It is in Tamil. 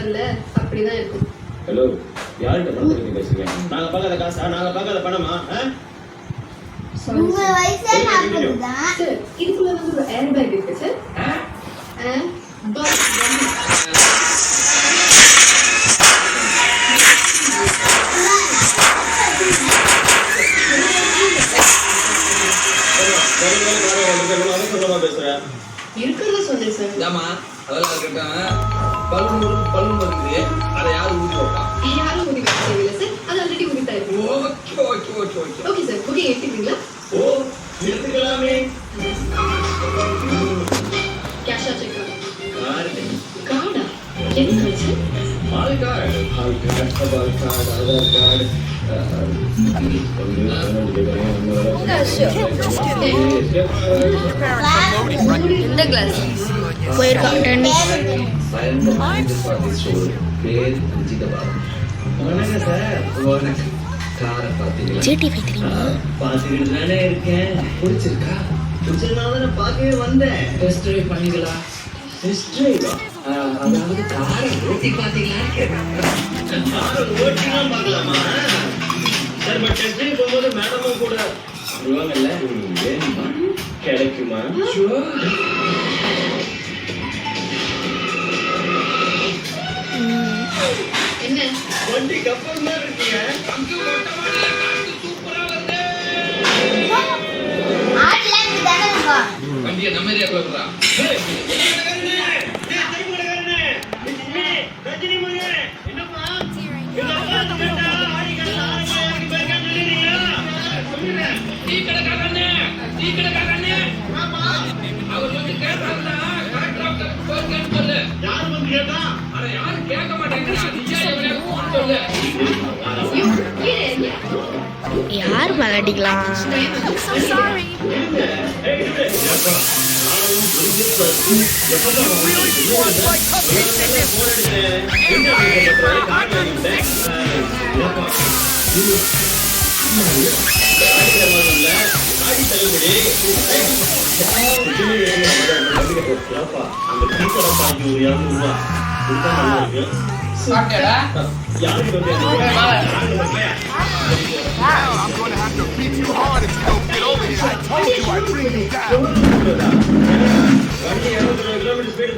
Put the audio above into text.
இருப்பார்ல அப்படிதான் இருக்கும். ஹலோ, யார்கிட்ட பணத்தை பத்தி பேசுறீங்க? நாங்க பார்க்காத காசா? நாங்க பார்க்காத பணமா? உங்க வயசே 40 தான். சார், இதுக்குள்ள வந்து ஒரு ஏர் பேக் இருக்கு சார். இருக்கிறத சொன்னேன் சார். ஏமா அதெல்லாம் இருக்கட்டும். பலூன் இருக்குது. அதை யாரும் ஊதி வைப்பா? யாரும் ஊதி வைக்க தேவையில்லை சார். அது ஆல்ரெடி ஊதிட்டா இருக்கு. Okay sir. புக்கிங் எடுத்துக்கிறீங்களா? ஓ, எடுத்துக்கலாமே. கேஷா செக் கார்டு. கார்டா? என்ன card sir? Aadhaar card, Aadhaar card. எந்த கிளாஸ் போயிருக்கா? ஜிடிவி தெரியுமா? பாத்துக்கிட்டு தானே இருக்கேன். பிடிச்சிருக்கா? பிடிச்சிருந்தாலும் நான் பார்க்கவே வந்தேன். டெஸ்ட் ட்ரைவ் பண்ணிக்கலாம். டெஸ்ட் ட்ரைவா? அதாவது காரை ஓட்டி பார்த்தீங்களா? காரை ஓட்டிலாம் பார்க்கலாமா? சார், பட் டெஸ்ட் ட்ரைவ் போகும்போது மேடமும் கூட வருவாங்கல்ல? வேணுமா? கிடைக்குமா? என்ன வண்டி கப்பல் மாதிரி இருக்கீங்க. ஆட்ல இருந்து தான வா. வண்டியை நம்ம ஏரியாக்குள்ள விடுறா. டீ கடைக்காரனே, அவர் வந்து கேட்டாருன்னா கரெக்டா போயிருக்கேன்னு சொல்லு. யாரு வந்து கேட்டா? அட யாரும் கேட்க மாட்டேங்கிறா. நீயா எவனையா கூப்பிட்டு சொல்லு. யார் மலடிக்கலாம்? சாப்பிட்டியாடா? Now I'm gonna have to beat you hard if you don't get over here. I told you I'd bring you down. வண்டி 200 கிலோமீட்டர் ஸ்பீடு